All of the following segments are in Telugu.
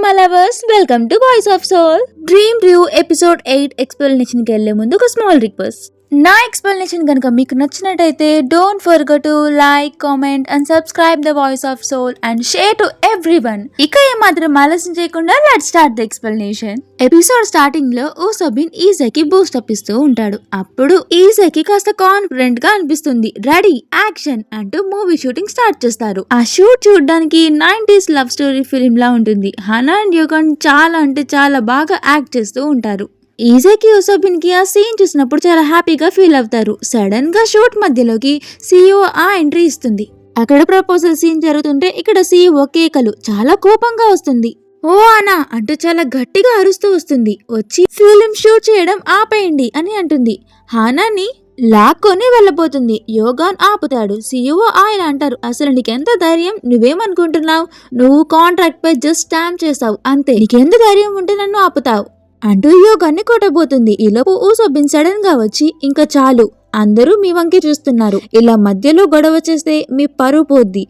Cinema lovers, welcome to voice of soul. Dream review episode 8 explanation కి వెళ్లే ముందు ఒక స్మాల్ రిక్వెస్ట్. నా ఎక్స్ప్లెనేషన్ కనుక మీకు నచ్చినట్టయితే don't forget to like, comment and subscribe the voice of soul and share to everyone. ఇక ఏమాత్రం ఆలస్యం చేయకుండా let's start the explanation. Episode starting లో ఊసోబిన్ ఈజాకి బూస్ట్ అప్ ఇస్తూ ఉంటాడు. అప్పుడు ఈజాకి కాస్త కాన్ఫిడెంట్ గా అనిపిస్తుంది. రెడీ, యాక్షన్ అంటూ మూవీ షూటింగ్ స్టార్ట్ చేస్తారు. ఆ షూట్ చూడడానికి 90s లవ్ స్టోరీ ఫిల్మ్ లా ఉంటుంది. హనా అండ్ యోగన్ చాలా అంటే చాలా బాగా యాక్ట్ చేస్తూ ఉంటారు. ఈజాకి ఊసోబిన్ కి ఆ సీన్ చూసినప్పుడు చాలా హ్యాపీగా ఫీల్ అవుతారు. సడన్ గా షూట్ మధ్యలోకి సీఈఓ ఆ ఎంట్రీ ఇస్తుంది. అక్కడ ప్రపోజల్ సీన్ జరుగుతుంటే ఇక్కడ సీఈఓ కేకలు చాలా కోపంగా వస్తుంది. ఓ అనా అంటూ చాలా గట్టిగా అరుస్తూ వస్తుంది. వచ్చి ఫిలిం షూట్ చేయడం ఆపేయండి అని అంటుంది. హానాని లాక్కొని వెళ్ళబోతుంది. యోగాన్ ఆపుతాడు. సీఈఓ ఆయన అంటారు, అసలు నీకెంత ధైర్యం? నువ్వేమనుకుంటున్నావు? నువ్వు కాంట్రాక్ట్ పై జస్ట్ స్టాంప్ చేసావు అంతే. నీకెంత ధైర్యం ఉంటే నన్ను ఆపుతావు అంటూ యోగాన్ని కొట్టబోతుంది. ఈలోపు ఊసోబిన్ సడన్ గా వచ్చి ఇంకా చాలు, అందరూ మీ వంకే చూస్తున్నారు, ఇలా మధ్యలో గొడవ చేస్తే మీ పరువు పోద్ది.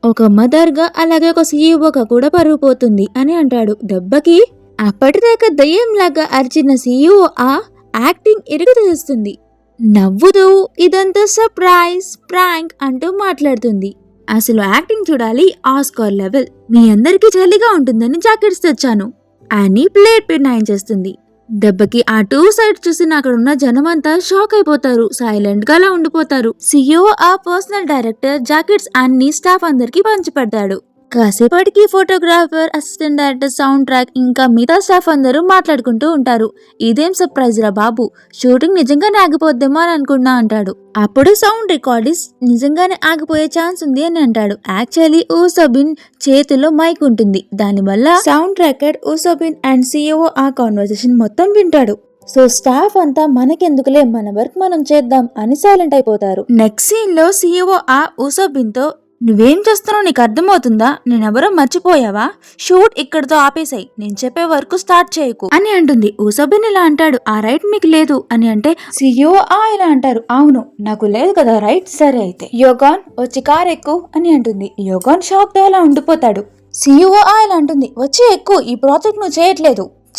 ఒక మదర్ గా అలాగే ఒక సీఈఓగా కూడా పరువు పోతుంది అని అంటాడు. దెబ్బకి అప్పటిదాకా దయ్యంలాగా అరిచిన సీఈఓ ఆ యాక్టింగ్ ఇరుగు తీస్తుంది. నవ్వుతూ ఇదంతా సర్ప్రైజ్ ప్రాంక్ అంటూ మాట్లాడుతుంది. అసలు యాక్టింగ్ చూడాలి, ఆస్కార్ లెవెల్. మీ అందరికీ చలిగా ఉంటుందని జాకెట్స్ తెచ్చాను అని ప్లేట్ చేస్తుంది. దెబ్బకి ఆ టూ సైడ్స్ చూసిన అక్కడ ఉన్న జనమంతా షాక్ అయిపోతారు. సైలెంట్ గా అలా ఉండిపోతారు. సీఈఓ ఆ పర్సనల్ డైరెక్టర్ జాకెట్స్ అన్ని స్టాఫ్ అందరికి పంచిపెడతాడు. కాసేపటికి photographer, assistant director, sound track ఇంకా మిగతా స్టాఫ్ అందరూ మాట్లాడుకుంటూ ఉంటారు. ఇదేం సర్ప్రైజ్ రా బాబు, షూటింగ్ నిజంగానే ఆగిపోద్దేమో అని అనుకున్నా అంటాడు. అప్పుడు సౌండ్ రికార్డిస్ట్ నిజంగానే ఆగిపోయే ఛాన్స్ ఉంది అని అంటాడు. యాక్చువల్లీ ఊసోబిన్ చేతిలో మైక్ ఉంటుంది. దానివల్ల సౌండ్ ట్రాకర్ ఊసోబిన్ అండ్ సీఈఓ ఆ కాన్వర్సేషన్ మొత్తం వింటాడు. సో స్టాఫ్ అంతా మనకెందుకులే, మన వర్క్ మనం చేద్దాం అని సైలెంట్ అయిపోతారు. నెక్స్ట్ సీన్ లో సీఈఓ ఆ ఊసోబిన్ తో, నువ్వేం చేస్తున్నావు నీకు అర్థమవుతుందా? నేనెవరో మర్చిపోయావా? షూట్ ఇక్కడితో ఆపేసాయి, నేను చెప్పే వరకు స్టార్ట్ చేయకు అని అంటుంది. ఊసోబిన్ ఇలా అంటాడు, ఆ రైట్ మీకు లేదు అని అంటే సీఈఓ ఆ ఇలా అంటారు, అవును నాకు లేదు కదా రైట్, సరే అయితే యోగాన్ వచ్చి కార్ ఎక్కు అని అంటుంది. యోగాన్ షాక్ తో అలా ఉండిపోతాడు. సీఈఓ ఆ ఇలా అంటుంది, వచ్చి ఎక్కు, ఈ ప్రాజెక్ట్ నువ్వు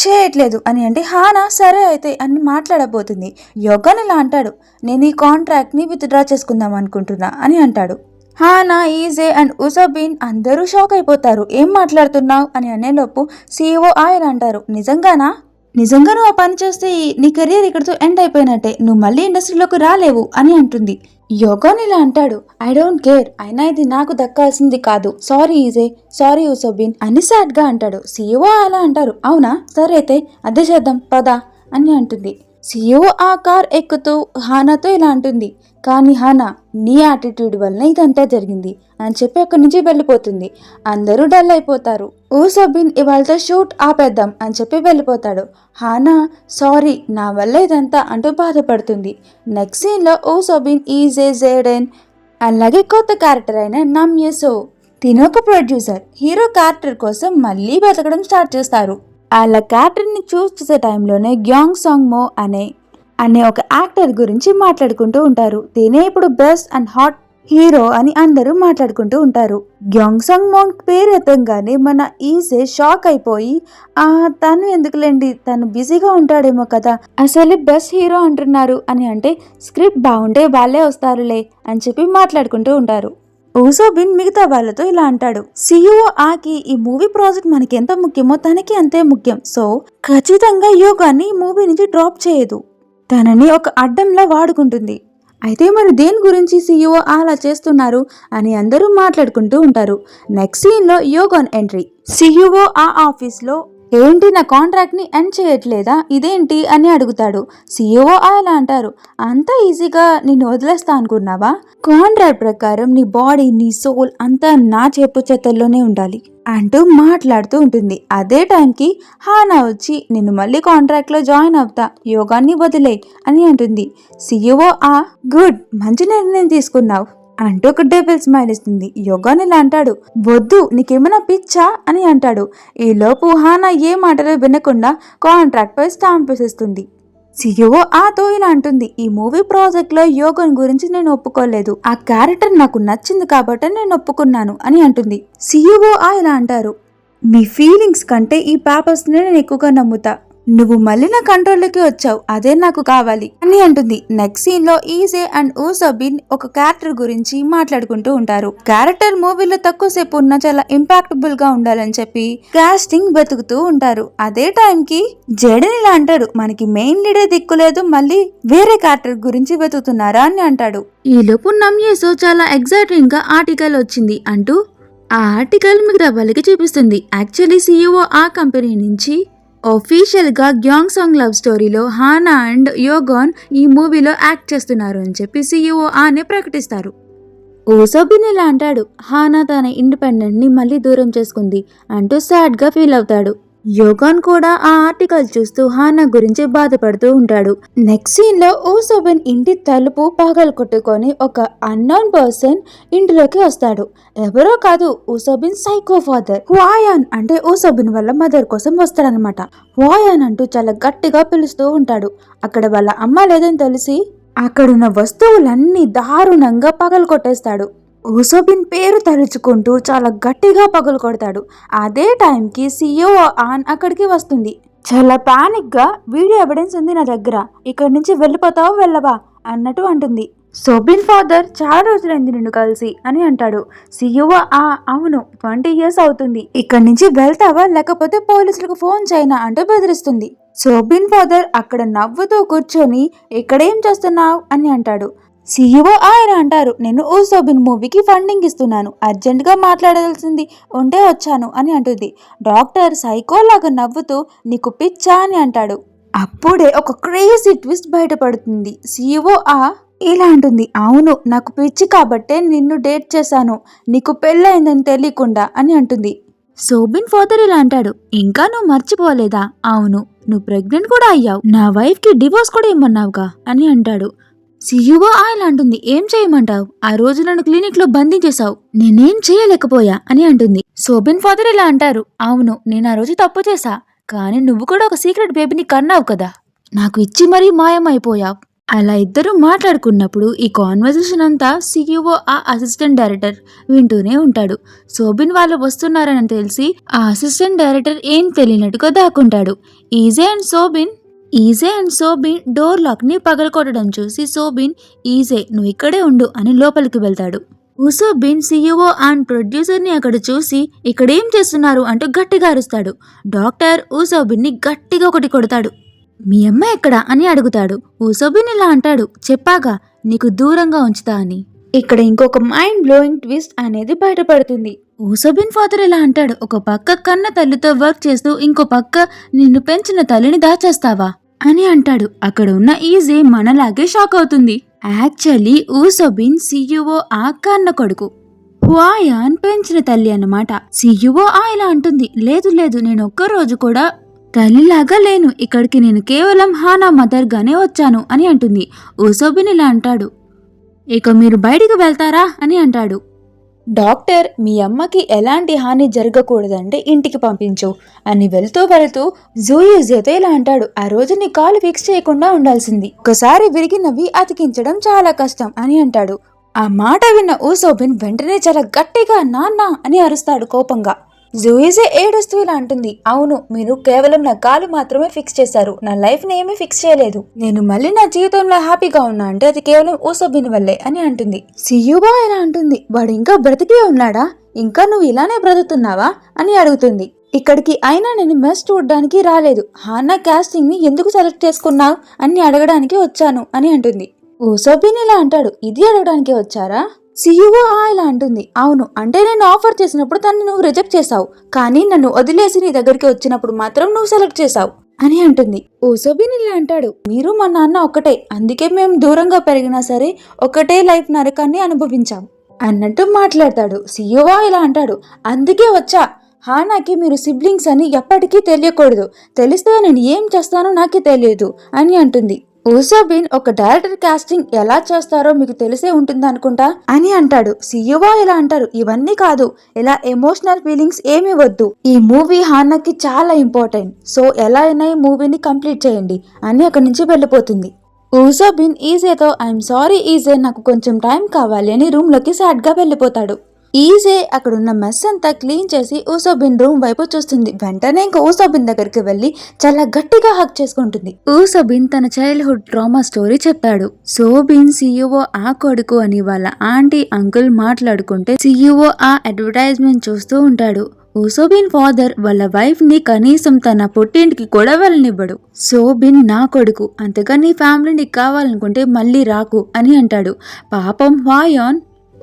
చేయట్లేదు అని అంటే హానా సరే అయితే అని మాట్లాడబోతుంది. యోగాన్ ఇలా అంటాడు, నేను ఈ కాంట్రాక్ట్ ని విత్డ్రా చేసుకుందాం అనుకుంటున్నా అని అంటాడు. హానా, ఈజే అండ్ ఊసోబిన్ అందరూ షాక్ అయిపోతారు. ఏం మాట్లాడుతున్నావు అని అనేలోపు సీఈఓ ఆయన అంటారు, నిజంగా నువ్వు ఆ పని చేస్తే నీ కెరీర్ ఇక్కడితో ఎండ్ అయిపోయినట్టే, నువ్వు మళ్ళీ ఇండస్ట్రీలోకి రాలేవు అని అంటుంది. యోగాన్ ఇలా అంటాడు, ఐ డోంట్ కేర్, అయినా ఇది నాకు దక్కాల్సింది కాదు, సారీ ఈజే, సారీ ఊసోబిన్ అని సాడ్ గా అంటాడు. సీఈఓ అలా అంటారు, అవునా సరే అయితే అదే చేద్దాం పదా అని అంటుంది. సీఈఓ ఆ కార్ ఎక్కుతూ హానాతో ఇలా అంటుంది, కానీ హానా నీ యాటిట్యూడ్ వలన ఇదంతా జరిగింది అని చెప్పి అక్కడి నుంచి వెళ్ళిపోతుంది. అందరూ డల్ అయిపోతారు. ఊసోబిన్ ఇవాళతో షూట్ ఆపేద్దాం అని చెప్పి వెళ్ళిపోతాడు. హానా సారీ నా వల్ల ఇదంతా అంటూ బాధపడుతుంది. నెక్స్ట్ సీన్ లో ఊసోబిన్, ఈజే, జేడెన్ అలాగే కొత్త క్యారెక్టర్ అయిన నమ్యసో తినొక ప్రొడ్యూసర్ హీరో క్యారెక్టర్ కోసం మళ్ళీ బతకడం స్టార్ట్ చేస్తారు. వాళ్ళ క్యారెక్టర్ ని చూసే టైంలోనే గ్యాంగ్ సాంగ్ మో అనే ఒక యాక్టర్ గురించి మాట్లాడుకుంటూ ఉంటారు. తినే ఇప్పుడు బెస్ట్ అండ్ హాట్ హీరో అని అందరూ మాట్లాడుకుంటూ ఉంటారు. గ్యాంగ్ సాంగ్ మో పేరు ఎత్తంగానే మన ఈజే షాక్ అయిపోయి, తను ఎందుకులేండి, తను బిజీగా ఉంటాడేమో కదా, అసలు బెస్ట్ హీరో అంటున్నారు అని అంటే స్క్రిప్ట్ బాగుంటే వాళ్ళే వస్తారులే అని చెప్పి మాట్లాడుకుంటూ ఉంటారు. ఊసోబిన్ మిగతా వాళ్ళతో ఇలా అంటాడు, సీఈఓ ఆకి ఈ మూవీ ప్రాజెక్ట్ మనకి ఎంత ముఖ్యమో తనకి అంతే ముఖ్యం. సో ఖచ్చితంగా యోగాన్ని ఈ మూవీ నుంచి డ్రాప్ చేయదు, తనని ఒక అడ్డంలా వాడుకుంటుంది. అయితే మరి దేని గురించి సీఈఓ అలా చేస్తున్నారు అని అందరూ మాట్లాడుకుంటూ ఉంటారు. నెక్స్ట్ సీన్ లో యోగాన్ ఎంట్రీ. సీఈఓ ఆ ఆఫీస్ లో, ఏంటి నా కాంట్రాక్ట్ ని ఎండ్ చేయట్లేదా, ఇదేంటి అని అడుగుతాడు. సీఈఓ అలా అంటారు, అంత ఈజీగా నిన్ను వదిలేస్తా అనుకున్నావా? కాంట్రాక్ట్ ప్రకారం నీ బాడీ, నీ సోల్ అంతా నా చెప్పు చేతల్లోనే ఉండాలి అంటూ మాట్లాడుతూ ఉంటుంది. అదే టైంకి హానా వచ్చి, నిన్ను మళ్ళీ కాంట్రాక్ట్ లో జాయిన్ అవుతా, యోగాన్ని వదిలే అని అంటుంది. సీఈఓ గుడ్, మంచి నిర్ణయం తీసుకున్నావు అంటూ ఒక డెవిల్ స్మైల్ ఇస్తుంది. యోగాన్ ఇలా అంటాడు, వద్దు నీకేమైనా పిచ్చా అని అంటాడు. ఈ లోపు హానా ఏ మాటలు వినకుండా కాంట్రాక్ట్ పై స్టాంప్ వేసేస్తుంది. సీఈఓ ఆతో ఇలా అంటుంది, ఈ మూవీ ప్రాజెక్ట్ లో యోగన్ గురించి నేను ఒప్పుకోలేదు, ఆ క్యారెక్టర్ నాకు నచ్చింది కాబట్టి నేను ఒప్పుకున్నాను అని అంటుంది. సీఈఓ ఇలా అంటారు, మీ ఫీలింగ్స్ కంటే ఈ పేపర్స్ నేను ఎక్కువగా నమ్ముతా. నువ్వు మళ్ళీ నా కంట్రోల్లోకి వచ్చావు, అదే నాకు కావాలి అని అంటుంది. నెక్స్ట్ సీన్ లో ఈజే అండ్ ఊసోబిన్ ఒక క్యారెక్టర్ గురించి మాట్లాడుకుంటూ ఉంటారు. క్యారెక్టర్ మూవీలో తక్కువ సేపు ఉన్న చాలా ఇంపాక్టబుల్ గా ఉండాలని చెప్పి కాస్టింగ్ వెతుకుతూ ఉంటారు. అదే టైం కి జేడెన్ ఇలా అంటాడు, మనకి మెయిన్ లీడర్ దిక్కులేదు, మళ్ళీ వేరే క్యారెక్టర్ గురించి వెతుకుతున్నారా అని అంటాడు. ఈలోపు నమ్యేసో చాలా ఎగ్జైటింగ్ గా ఆర్టికల్ వచ్చింది అంటూ ఆ ఆర్టికల్ మీకు డబ్బులకి చూపిస్తుంది. యాక్చువల్లీ CEO ఆ కంపెనీ నుంచి ఒఫీషియల్ గా గ్యాంగ్ సాంగ్ లవ్ స్టోరీలో హానా అండ్ యోగాన్ ఈ మూవీలో యాక్ట్ చేస్తున్నారు అని చెప్పి CEO ఆనే ప్రకటిస్తారు. ఊసోబిన్ ఇలా అంటాడు, హానా తన ఇండిపెండెంట్ ని మళ్ళీ దూరం చేసుకుంది అంటూ సాడ్ గా ఫీల్ అవుతాడు. యోగాన్ కూడా ఆ ఆర్టికల్ చూస్తూ హానా గురించి బాధపడుతూ ఉంటాడు. నెక్స్ట్ సీన్ లో ఊసోబిన్ ఇంటి తలుపు పగలు కొట్టుకొని ఒక అన్నోన్ పర్సన్ ఇంటిలోకి వస్తాడు. ఎవరో కాదు, ఊసోబిన్ సైకో ఫాదర్ హుయాన్. అంటే ఊసోబిన్ వాళ్ళ మదర్ కోసం వస్తాడనమాట. హుయాన్ అంటూ చాలా గట్టిగా పిలుస్తూ ఉంటాడు. అక్కడ వాళ్ళ అమ్మ లేదని తెలిసి అక్కడున్న వస్తువులన్నీ దారుణంగా పగలు కొట్టేస్తాడు. ఊసోబిన్ పేరు తలుచుకుంటూ చాలా గట్టిగా పగలు కొడతాడు. అదే టైంకి CEO ఆన్ అక్కడికి వస్తుంది. చాలా పానిక్ గా, వీడియో ఎవిడెన్స్ ఉంది నా దగ్గర, ఇక్కడి నుంచి వెళ్ళిపోతావా వెళ్ళవా అన్నట్టు అంటుంది. సోబిన్ ఫాదర్ చాలా రోజులైంది నిన్ను కలిసి అని అంటాడు. CEO అవును 20 years అవుతుంది, ఇక్కడి నుంచి వెళ్తావా లేకపోతే పోలీసులకు ఫోన్ చేయనా అంటూ బెదిరిస్తుంది. సోబిన్ ఫాదర్ అక్కడ నవ్వుతూ కూర్చొని ఇక్కడేం చేస్తున్నావు అని అంటాడు. CEO ఆయన అంటారు, నేను ఊసోబిన్ మూవీకి ఫండింగ్ ఇస్తున్నాను, అర్జెంట్ గా మాట్లాడాల్సింది ఉంటే వచ్చాను అని అంటుంది. డాక్టర్ సైకోలాగా నవ్వుతూ నీకు పిచ్చా అని అంటాడు. అప్పుడే ఒక క్రేజీ ట్విస్ట్ బయటపడుతుంది. CEO ఇలా అంటుంది, అవును నాకు పిచ్చి కాబట్టే నిన్ను డేట్ చేశాను, నీకు పెళ్ళైందని తెలియకుండా అని అంటుంది. సోబిన్ ఫాదర్ ఇలా అంటాడు, ఇంకా నువ్వు మర్చిపోలేదా? అవును నువ్వు ప్రెగ్నెంట్ కూడా అయ్యావు, నా వైఫ్ కి డివోర్స్ కూడా ఇమ్మన్నావుగా అని అంటాడు. CEO ఆయన అంటుంది, ఏం చేయమంటావు? ఆ రోజు నన్ను క్లినిక్ లో బంధించేశావు, నేనేం చేయలేకపోయా అని అంటుంది. సోబిన్ ఫాదర్ ఇలా అంటారు, అవును నేను ఆ రోజు తప్పు చేశా, కానీ నువ్వు కూడా ఒక సీక్రెట్ బేబీని కన్నావు కదా, నాకు ఇచ్చి మరీ మాయమైపోయావు. అలా ఇద్దరు మాట్లాడుకున్నప్పుడు ఈ కాన్వర్సేషన్ అంతా CEO అసిస్టెంట్ డైరెక్టర్ వింటూనే ఉంటాడు. సోబిన్ వాళ్ళు వస్తున్నారని తెలిసి ఆ అసిస్టెంట్ డైరెక్టర్ ఏం తెలియనట్టుగా దాక్కుంటాడు. ఈజే అండ్ సోబిన్ డోర్ లాక్ ని పగలకొట్టడం చూసి సోబిన్, ఈజే నువ్వు ఇక్కడే ఉండు అని లోపలికి వెళ్తాడు. ఊసోబిన్ CEO అండ్ ప్రొడ్యూసర్ ని అక్కడ చూసి ఇక్కడేం చేస్తున్నారు అంటూ గట్టిగా అరుస్తాడు. డాక్టర్ ఊసోబిన్ ని గట్టిగా ఒకటి కొడతాడు. మీ అమ్మ ఎక్కడా అని అడుగుతాడు. ఊసోబిన్ ఇలా అంటాడు, చెప్పాగా నీకు దూరంగా ఉంచుతా అని. ఇక్కడ ఇంకొక మైండ్ బ్లోయింగ్ ట్విస్ట్ అనేది బయటపడుతుంది. ఊసోబిన్ ఫాదర్ ఇలా అంటాడు, ఒక పక్క కన్న తల్లితో వర్క్ చేస్తూ ఇంకో పక్క నిన్ను పెంచిన తల్లిని దాచేస్తావా అని అంటాడు. అక్కడ ఉన్న ఈజే మనలాగే షాక్ అవుతుంది. యాక్చువల్లీ ఊసోబిన్ CEO కన్న కొడుకు, హుయాన్ పెంచిన తల్లి అన్నమాట. CEO ఇలా అంటుంది, లేదు లేదు నేను ఒక్కరోజు కూడా తల్లిలాగా లేను, ఇక్కడికి నేను కేవలం హానా మదర్ గానే వచ్చాను అని అంటుంది. ఊసోబిన్ ఇలా అంటాడు, ఇక మీరు బయటికి వెళ్తారా అని అంటాడు. డాక్టర్ మీ అమ్మకి ఎలాంటి హాని జరగకూడదంటే ఇంటికి పంపించు అని వెళ్తూ జూయిజేతో ఇలా అంటాడు, ఆ రోజు నీ కాలు ఫిక్స్ చేయకుండా ఉండాల్సింది, ఒకసారి విరిగినవి అతికించడం చాలా కష్టం అని అంటాడు. ఆ మాట విన్న ఊసోబిన్ వెంటనే చాలా గట్టిగా నాన్న అని అరుస్తాడు కోపంగా. జూయిజే ఏడుస్తూ ఇలా అంటుంది, అవును మీరు కేవలం నా కాలు మాత్రమే ఫిక్స్ చేశారు, నా లైఫ్ ని ఏమీ ఫిక్స్ చేయలేదు, నేను మళ్ళీ నా జీవితంలో హ్యాపీగా ఉన్నా అంటే అది కేవలం ఊసోబిన్ వల్లే అని అంటుంది. CEO ఇలా అంటుంది, వాడు ఇంకా బ్రతికే ఉన్నాడా, ఇంకా నువ్వు ఇలానే బ్రతుకుతున్నావా అని అడుగుతుంది. ఇక్కడికి అయినా నేను మెస్ చూడడానికి రాలేదు, హానా కాస్టింగ్ ని ఎందుకు సెలెక్ట్ చేసుకున్నావు అని అడగడానికి వచ్చాను అని అంటుంది. ఊసోబిన్ ఇలా అంటాడు, ఇది అడగడానికి వచ్చారా? CEO ఇలా అంటుంది, అవును అంటే నేను ఆఫర్ చేసినప్పుడు తను నువ్వు రిజెక్ట్ చేసావు, కానీ నన్ను వదిలేసి నీ దగ్గరికి వచ్చినప్పుడు మాత్రం నువ్వు సెలెక్ట్ చేసావు అని అంటుంది. ఊసోబిన్ ఇలా అంటాడు, మీరు మా నాన్న ఒకటే, అందుకే మేము దూరంగా పెరిగినా సరే ఒకటే లైఫ్ నరకాన్ని అనుభవించాం అన్నట్టు మాట్లాడతాడు. CEO ఇలా అంటాడు, అందుకే వచ్చా, హానాకి మీరు సిబ్లింగ్స్ అని ఎప్పటికీ తెలియకూడదు, తెలిస్తే నేను ఏం చేస్తానో నాకే తెలియదు అని అంటుంది. ఊసోబిన్ ఒక డైరెక్టర్ కాస్టింగ్ ఎలా చేస్తారో మీకు తెలిసే ఉంటుంది అనుకుంటా అని అంటాడు. CEO ఇలా అంటారు, ఇవన్నీ కాదు, ఇలా ఎమోషనల్ ఫీలింగ్స్ ఏమీ వద్దు, ఈ మూవీ హానాకి చాలా ఇంపార్టెంట్, సో ఎలా అయినా ఈ మూవీని కంప్లీట్ చేయండి అని అక్కడి నుంచి వెళ్ళిపోతుంది. ఊసోబిన్ ఈజేతో ఐఎమ్ సారీ ఈజే నాకు కొంచెం టైం కావాలి అని రూమ్ లోకి సాడ్ గా వెళ్ళిపోతాడు. ఈజే అక్కడున్న మెస్ అంతా క్లీన్ చేసి ఊసోబిన్ రూమ్ వైపు చూస్తుంది. వెంటనే ఇంకా ఊసోబిన్ దగ్గరికి వెళ్లి చాలా గట్టిగా హక్ చేసుకుంటుంది. ఊసోబిన్ తన చైల్డ్హుడ్ ట్రామా స్టోరీ చెప్తాడు. సోబిన్ సీఈఓ ఆ కొడుకు అని వాళ్ళ ఆంటీ అంకుల్ మాట్లాడుకుంటే సీఈఓ ఆ అడ్వర్టైజ్మెంట్ చూస్తూ ఉంటాడు. ఊసోబిన్ ఫాదర్ వాళ్ళ వైఫ్ ని కనీసం తన పుట్టింటికి కూడా వెళ్ళనివ్వడు. సోబిన్ నా కొడుకు, అంతగా నీ ఫ్యామిలీ నీకు కావాలనుకుంటే మళ్ళీ రాకు అని అంటాడు. పాపం హ్వాయాన్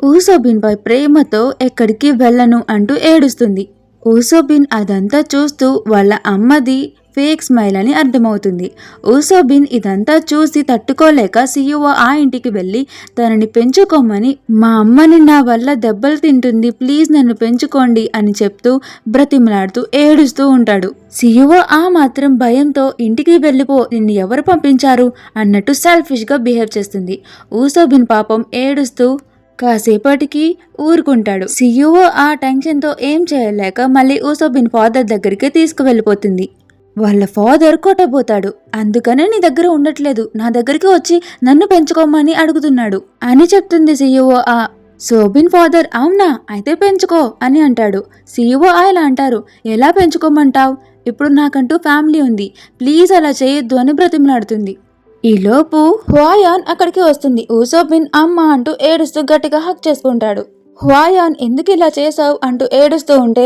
ఊసోబిన్ పై ప్రేమతో ఎక్కడికి వెళ్ళను అంటూ ఏడుస్తుంది. ఊసోబిన్ అదంతా చూస్తూ వాళ్ళ అమ్మది ఫేక్ స్మైల్ అని అర్థమవుతుంది. ఊసోబిన్ ఇదంతా చూసి తట్టుకోలేక సీఈఓ ఆ ఇంటికి వెళ్ళి తనని పెంచుకోమని, మా అమ్మని నా వల్ల దెబ్బలు తింటుంది, ప్లీజ్ నన్ను పెంచుకోండి అని చెప్తూ బ్రతిమలాడుతూ ఏడుస్తూ ఉంటాడు. సీఈఓ ఆ మాత్రం భయంతో ఇంటికి వెళ్ళిపో, నిన్ను ఎవరు పంపించారు అన్నట్టు సెల్ఫిష్ గా బిహేవ్ చేస్తుంది. ఊసోబిన్ పాపం ఏడుస్తూ కాసేపటికి ఊరుకుంటాడు. సీఈఓ ఆ టెన్షన్తో ఏం చేయలేక మళ్ళీ ఊసోబిన్ ఫాదర్ దగ్గరికి తీసుకువెళ్ళిపోతుంది. వాళ్ళ ఫాదర్ కొట్టబోతాడు. అందుకనే నీ దగ్గర ఉండట్లేదు, నా దగ్గరికి వచ్చి నన్ను పెంచుకోమని అడుగుతున్నాడు అని చెప్తుంది సీఈఓ ఆ. సోబిన్ ఫాదర్ అవునా అయితే పెంచుకో అని అంటాడు. సీఈఓ ఆ ఇలా అంటారు, ఎలా పెంచుకోమంటావు, ఇప్పుడు నాకంటూ ఫ్యామిలీ ఉంది, ప్లీజ్ అలా చేయొద్దు అని బ్రతిమలాడుతుంది. ఈలోపు హువాయాన్ అక్కడికి వస్తుంది. ఊసోబిన్ అమ్మ అంటూ ఏడుస్తూ గట్టిగా హక్ చేసుకుంటాడు. హువాయాన్ ఎందుకు ఇలా చేసావు అంటూ ఏడుస్తూ ఉంటే,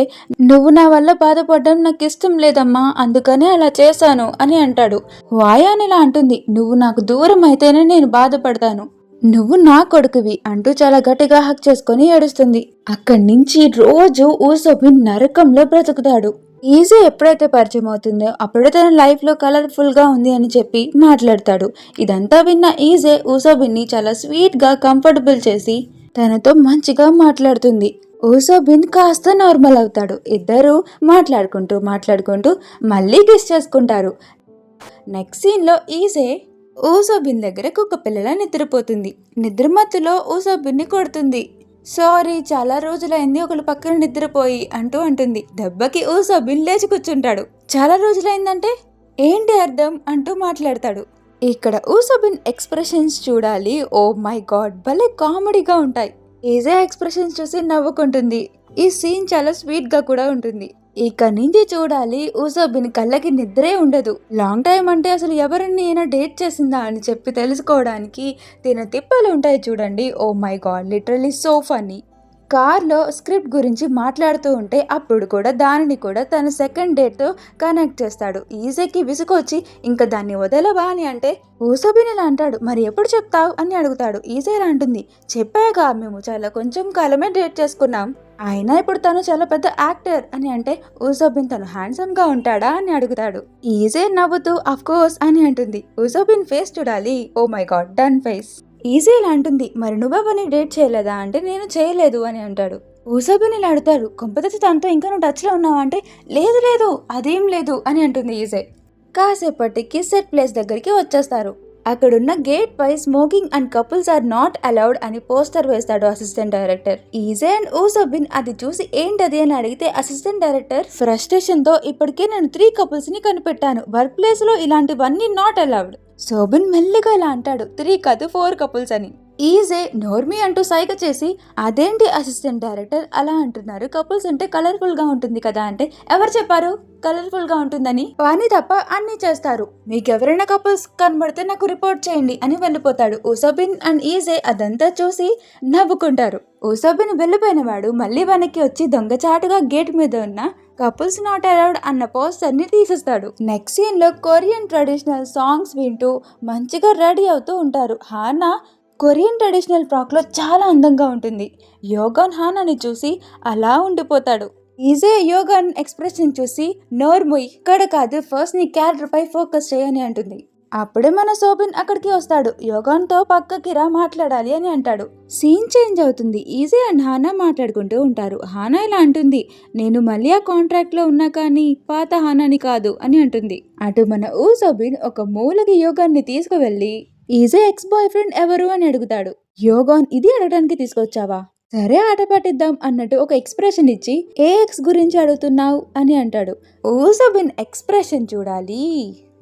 నువ్వు నా వల్ల బాధపడడం నాకు ఇష్టం లేదమ్మా, అందుకనే అలా చేశాను అని అంటాడు. హువాయాన్ ఇలా అంటుంది, నువ్వు నాకు దూరం అయితేనే నేను బాధపడతాను, నువ్వు నా కొడుకువి అంటూ చాలా గట్టిగా హక్ చేసుకుని ఏడుస్తుంది. అక్కడి నుంచి రోజు ఊసోబిన్ నరకంలో బ్రతుకుతాడు. ఈజీ ఎప్పుడైతే పరిచయం అవుతుందో అప్పుడే తన లైఫ్ లో కలర్ఫుల్ గా ఉంది అని చెప్పి మాట్లాడతాడు. ఇదంతా విన్న ఈజే ఊసోబిన్ ని చాలా స్వీట్ గా కంఫర్టబుల్ చేసి తనతో మంచిగా మాట్లాడుతుంది. ఊసోబిన్ కాస్త నార్మల్ అవుతాడు. ఇద్దరు మాట్లాడుకుంటూ మళ్ళీ కిస్ చేసుకుంటారు. నెక్స్ట్ సీన్ లో ఈజే ఊసోబిన్ దగ్గర కుక్క పిల్లల నిద్రపోతుంది. నిద్రమత్తులో ఊసోబిన్ ని కొడుతుంది. సారీ, చాలా రోజులైంది ఒకళ్ళు పక్కన నిద్రపోయి అంటూ అంటుంది. దెబ్బకి ఊసోబిన్ లేచి కూర్చుంటాడు. చాలా రోజులైందంటే ఏంటి అర్థం అంటూ మాట్లాడతాడు. ఇక్కడ ఊసోబిన్ ఎక్స్ప్రెషన్స్ చూడాలి. ఓ మై గాడ్, భలే కామెడీగా ఉంటాయి. ఈజీ ఎక్స్ప్రెషన్స్ చూసి నవ్వుకుంటుంది. ఈ సీన్ చాలా స్వీట్ గా కూడా ఉంటుంది. ఇక నుంచి చూడాలి, ఊసోబిన్ కళ్ళకి నిద్రే ఉండదు. లాంగ్ టైం అంటే అసలు ఎవరిని అయినా డేట్ చేసిందా అని చెప్పి తెలుసుకోవడానికి తిన తిప్పలు ఉంటాయి చూడండి. Oh my god, literally so funny. కార్లో స్క్రిప్ట్ గురించి మాట్లాడుతూ ఉంటే అప్పుడు కూడా దానిని కూడా తన సెకండ్ డేట్తో కనెక్ట్ చేస్తాడు. ఈజీకి విసుకొచ్చి ఇంకా దాన్ని వదలవా అని అంటే ఊసోబిన్ ఇలా అంటాడు, మరి ఎప్పుడు చెప్తావు అని అడుగుతాడు. ఈజీ ఇలా అంటుంది, చెప్పాక మేము చాలా కొంచెం కాలమే డేట్ చేసుకున్నాం, అయినా ఇప్పుడు తను చాలా పెద్ద యాక్టర్ అని అంటే ఊసోబిన్ తను హ్యాండ్సమ్ గా ఉంటాడా అని అడుగుతాడు. ఈజీ నవ్వుతూ అఫ్ కోర్స్ అని అంటుంది. ఊసోబిన్ ఫేస్ చూడాలి. Oh my god, done face. ఈజీ ఇలా అంటుంది, మరి నువ్వెవరిని డేట్ చేయలేదా అంటే నేను చేయలేదు అని అంటాడు. ఊసోబిన్ ఇలా అడుగుతాడు, కొంపదచ్చి తనతో ఇంకా నువ్వు టచ్ లో ఉన్నావా అంటే లేదు అదేం లేదు అని అంటుంది ఈజీ. కాసేపటికి సెట్ ప్లేస్ దగ్గరికి వచ్చేస్తారు. అక్కడున్న గేట్ పై smoking and couples are not allowed అని పోస్టర్ వేస్తాడు అసిస్టెంట్ డైరెక్టర్. ఈజే అండ్ ఊసోబిన్ అది చూసి ఏంటది అని అడిగితే అసిస్టెంట్ డైరెక్టర్ ఫ్రస్ట్రేషన్ తో, ఇప్పటికే నేను 3 కపుల్స్ ని కనిపెట్టాను, వర్క్ ప్లేస్ లో ఇలాంటివన్నీ నాట్ అలౌడ్. సోబిన్ మెల్లిగా ఇలా అంటాడు, 3 కాదు 4 కపుల్స్ అని. ఈజే నోర్మి అంటూ సైగ చేసి, అదేంటి అసిస్టెంట్ డైరెక్టర్ అలా అంటున్నారు, కపుల్స్ అంటే కలర్ఫుల్ గా ఉంటుంది కదా అంటే, ఎవరు చెప్పారు కలర్ఫుల్ గా ఉంటుందని, పని తప్ప అన్ని చేస్తారు, మీకెవరైనా కపుల్స్ కనబడితే నాకు రిపోర్ట్ చేయండి అని వెళ్ళిపోతాడు. ఊసోబిన్ అండ్ ఈజే అదంతా చూసి నవ్వుకుంటారు. ఊసోబిన్ వెళ్ళిపోయిన వాడు మళ్ళీ వెనక్కి వచ్చి దొంగచాటుగా గేట్ మీద ఉన్న కపుల్స్ నాట్ అలౌడ్ అన్న పోస్టర్ ని తీసేస్తాడు. నెక్స్ట్ సీన్ లో కొరియన్ ట్రెడిషనల్ సాంగ్స్ వింటూ మంచిగా రెడీ అవుతూ ఉంటారు. హానా కొరియన్ ట్రెడిషనల్ ఫ్రాక్ లో చాలా అందంగా ఉంటుంది. యోగాన్ హానాని చూసి అలా ఉండిపోతాడు. ఈజే యోగాన్ ఎక్స్ప్రెషన్ చూసి, నోర్ముయ్, ఇక్కడ కాదు, ఫస్ట్ నీ క్యారెక్టర్ పై ఫోకస్ చేయని అంటుంది. అప్పుడే మన సోబిన్ అక్కడికి వస్తాడు. యోగాన్ తో పక్కకి రా మాట్లాడాలి అని అంటాడు. సీన్ చేంజ్ అవుతుంది. ఈజీ అండ్ హానా మాట్లాడుకుంటూ ఉంటారు. హానా ఇలా అంటుంది, నేను మళ్ళీ ఆ కాంట్రాక్ట్ లో ఉన్నా కానీ పాత హానాని కాదు అని అంటుంది. అటు మన ఊసోబిన్ ఒక మూలకి యోగాన్ని తీసుకువెళ్ళి, ఈజీ ఎక్స్ బాయ్ ఫ్రెండ్ ఎవరు అని అడుగుతాడు. యోగాన్ ఇది అడగడానికి తీసుకొచ్చావా, సరే ఆట పట్టిద్దాం అన్నట్టు ఒక ఎక్స్ప్రెషన్ ఇచ్చి, ఏ ఎక్స్ గురించి అడుగుతున్నావు అని అంటాడు. ఊసోబిన్ ఎక్స్ప్రెషన్ చూడాలి,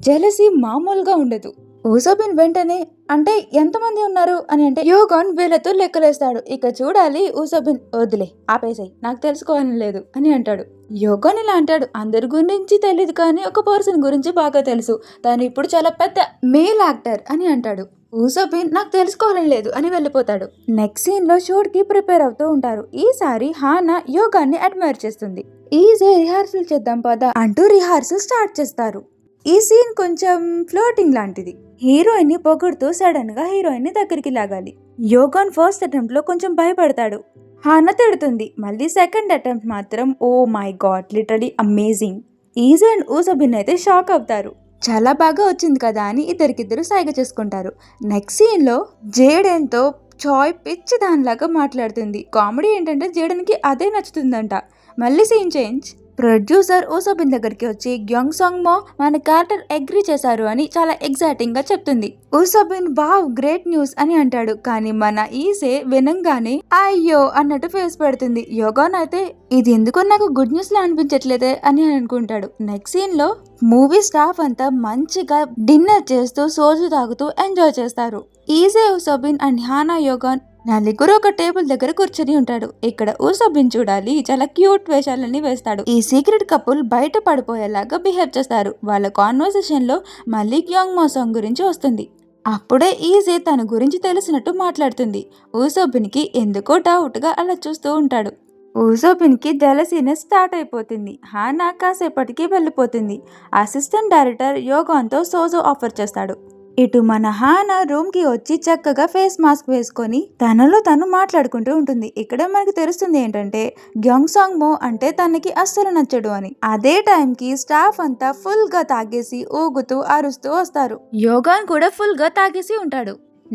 జెలసీ మామూలుగా ఉండదు. ఊసోబిన్ వెంటనే అంటే ఎంతమంది ఉన్నారు అని అంటే యోగాన్ వీళ్ళతో లెక్కలేస్తాడు. ఇక చూడాలి ఊసోబిన్ వదిలే ఆపేసాయి నాకు తెలుసుకోవాలని లేదు అని అంటాడు. యోగాన్ ఇలా అంటాడు, అందరి గురించి తెలియదు కానీ ఒక పర్సన్ గురించి బాగా తెలుసు, తను ఇప్పుడు చాలా పెద్ద మేల్ యాక్టర్ అని అంటాడు. ఊసోబిన్ నాకు తెలుసుకోవాలని లేదు అని వెళ్ళిపోతాడు. నెక్స్ట్ సీన్ లో షూట్ కి ప్రిపేర్ అవుతూ ఉంటారు. ఈసారి హానా యోగాన్ని అడ్మైర్ చేస్తుంది. ఈజే రిహార్సల్ చేద్దాం పదా అంటూ రిహార్సల్ స్టార్ట్ చేస్తారు. ఈ సీన్ కొంచెం ఫ్లోటింగ్ లాంటిది. హీరోయిన్ ని పొగుడుతూ సడన్ గా హీరోయిన్ ని దగ్గరికి లాగాలి. యోగాన్ ఫస్ట్ అటెంప్ట్ లో కొంచెం భయపడతాడు. హానా తిడుతుంది. మళ్ళీ సెకండ్ అటెంప్ట్ మాత్రం oh my god literally amazing. Easy and ఊసోబిన్ అయితే షాక్ అవుతారు. చాలా బాగా వచ్చింది కదా అని ఇద్దరికిద్దరు సైగ చేసుకుంటారు. నెక్స్ట్ సీన్ లో జేడెన్ తో చాయ్ పిచ్చి దానిలాగా మాట్లాడుతుంది. కామెడీ ఏంటంటే జేడెన్ కి అదే నచ్చుతుందంట. మళ్ళీ సీన్ చేంజ్. ప్రొడ్యూసర్ ఊసోబిన్ దగ్గరికి వచ్చి గ్యాంగ్ సాంగ్ మో మన క్యారెక్టర్ అగ్రీ చేశారు అని చాలా ఎగ్జైటింగ్ గా చెప్తుంది. ఊసోబిన్ వావ్ గ్రేట్ న్యూస్ అని అంటాడు. కానీ మన ఈసే వినంగానే అయ్యో అన్నట్టు ఫేస్ పెడుతుంది. యోగాన్ అయితే ఇది ఎందుకో నాకు గుడ్ న్యూస్ లా అనిపించట్లేదే అని అనుకుంటాడు. నెక్స్ట్ సీన్ లో మూవీ స్టాఫ్ అంతా మంచిగా డిన్నర్ చేస్తూ సోజు తాగుతూ ఎంజాయ్ చేస్తారు. ఈజే ఊసోబిన్ అండ్ హానా యోగాన్ నలుగురు ఒక టేబుల్ దగ్గర కూర్చొని ఉంటాడు. ఇక్కడ ఊసోబిన్ చూడాలి చాలా క్యూట్ వేషాలన్నీ వేస్తాడు. ఈ సీక్రెట్ కపుల్ బయట పడిపోయేలాగా బిహేవ్ చేస్తారు. వాళ్ళ కాన్వర్సేషన్ లో మళ్ళీ గ్యాంగ్ మో సాంగ్ గురించి వస్తుంది. అప్పుడే ఈజీ తన గురించి తెలిసినట్టు మాట్లాడుతుంది. ఊసోబిన్ కి ఎందుకో డౌట్ గా అలా చూస్తూ ఉంటాడు. ఊసోబిన్ కి జలసీనెస్ స్టార్ట్ అయిపోతుంది. హానా కాసేపటికి వెళ్ళిపోతుంది. అసిస్టెంట్ డైరెక్టర్ యోగాన్ తో సోజో ఆఫర్ చేస్తాడు. ఇటు మన హానా రూమ్ కి వచ్చి చక్కగా ఫేస్ మాస్క్ వేసుకొని తనలో తను మాట్లాడుకుంటూ ఉంటుంది. ఇక్కడ మనకి తెలుస్తుంది ఏంటంటే గ్యాంగ్ సాంగ్ మో అంటే తనకి అస్సలు నచ్చడు అని. అదే టైం కి స్టాఫ్ అంతా ఫుల్ గా తాగేసి ఊగుతూ అరుస్తూ వస్తారు. యోగాన్ కూడా ఫుల్ గా తాగేసి ఉంటాడు.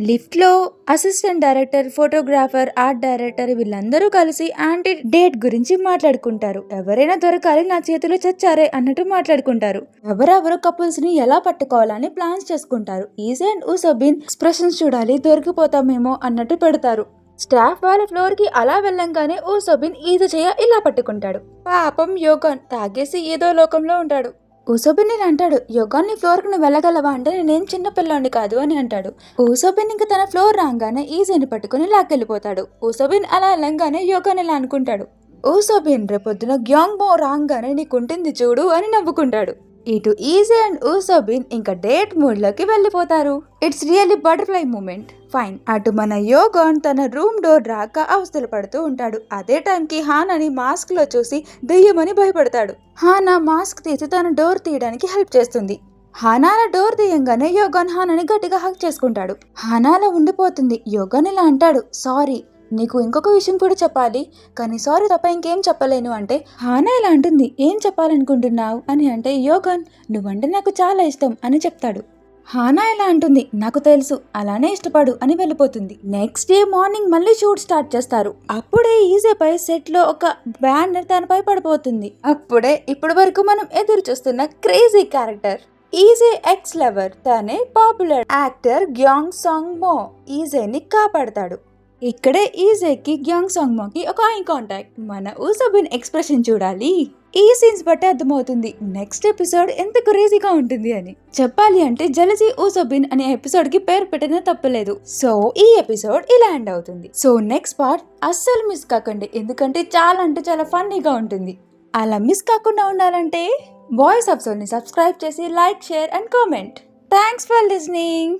లిఫ్ట్ లో assistant director, photographer, art director వీళ్ళందరూ కలిసి యాంటీ డేట్ గురించి మాట్లాడుకుంటారు. ఎవరైనా దొరకాలి నా చేతిలో చచ్చారే అన్నట్టు మాట్లాడుకుంటారు. ఎవరెవరు కపుల్స్ ని ఎలా పట్టుకోవాలని ప్లాన్స్ చేసుకుంటారు. ఈజీ అండ్ ఊసోబిన్ ఎక్స్ప్రెషన్స్ చూడాలి దొరికిపోతామేమో అన్నట్టు పెడతారు. స్టాఫ్ వాళ్ళ ఫ్లోర్ కి అలా వెళ్ళంగానే ఊసోబిన్ ఈజీ చేయ ఇలా పట్టుకుంటాడు. పాపం యోగాన్ తాగేసి ఏదో లోకంలో ఉంటాడు. ఊసోబిన్ ఇలా అంటాడు, యోగాన్ నీ ఫ్లోర్ కి నువ్వు వెళ్ళగలవా అంటే నేనేం చిన్న పిల్లోని కాదు అని అంటాడు. ఊసోబిన్ ఇంకా తన ఫ్లోర్ రాగానే ఈజీని పట్టుకుని లాక్కెళ్ళిపోతాడు. ఊసోబిన్ అలా వెళ్ళంగానే యోగాన్ ఇలా అనుకుంటాడు, ఊసోబిన్ రేపొద్దున గ్యాంగ్ మో రాగానే నీకుంటుంది చూడు అని నవ్వుకుంటాడు. ఇటు ఈజీ అండ్ ఊసోబిన్ ఇంకా డేట్ మూడ్ లోకి వెళ్ళిపోతారు. It's really butterfly moment. Fine. అటు మన యోగాన్ తన రూమ్ డోర్ రాక అవస్థలు పడుతూ ఉంటాడు. అదే టైంకి హానాని మాస్క్ లో చూసి దెయ్యమని భయపడతాడు. హానా మాస్క్ తీసి తన డోర్ తీయడానికి హెల్ప్ చేస్తుంది. హానాల డోర్ తీయంగానే యోగాన్ హానాని గట్టిగా హక్ చేసుకుంటాడు. హానాలో ఉండిపోతుంది. యోగాన్ ఇలా అంటాడు, సారీ నీకు ఇంకొక విషయం కూడా చెప్పాలి, కానీ సారీ తప్ప ఇంకేం చెప్పలేను అంటే హానా ఇలా అంటుంది, ఏం చెప్పాలనుకుంటున్నావు అని అంటే యోగాన్ నువ్వంటే నాకు చాలా ఇష్టం అని చెప్తాడు. హానా ఇలా అంటుంది, నాకు తెలుసు అలానే ఇష్టపడు అని వెళ్ళిపోతుంది. నెక్స్ట్ డే మార్నింగ్ మళ్ళీ షూట్ స్టార్ట్ చేస్తారు. అప్పుడే ఈజీపై సెట్ లో ఒక బ్యానర్ తనపై పడిపోతుంది. అప్పుడే ఇప్పటి వరకు మనం ఎదురు చూస్తున్న crazy character easy ex lover తనే పాపులర్ యాక్టర్ గ్యాంగ్ సాంగ్ మో ఈజీని కాపాడతాడు. ఇక్కడే ఈజీకి గ్యాంగ్ సాంగ్ మోకి ఒక ఐ కాంటాక్ట్. మన ఊసోబిన్ ఎక్స్ప్రెషన్ చూడాలి. ఈ సీన్స్ బట్టి అర్థమవుతుంది నెక్స్ట్ ఎపిసోడ్ ఎంత క్రేజీగా ఉంటుంది అని. చెప్పాలి అంటే జలసీ ఊసోబిన్ అనే ఎపిసోడ్ కి పేరు పెట్టిన తప్పలేదు. సో ఈ ఎపిసోడ్ ఇలా ఎండ్ అవుతుంది. సో నెక్స్ట్ పార్ట్ అస్సలు మిస్ కాకండి, ఎందుకంటే చాలా అంటే చాలా ఫన్నీగా ఉంటుంది. అలా మిస్ కాకుండా ఉండాలంటే వాయిస్ ఆఫ్ సోల్ ని సబ్స్క్రైబ్ చేసి like, share and comment. Thanks for listening.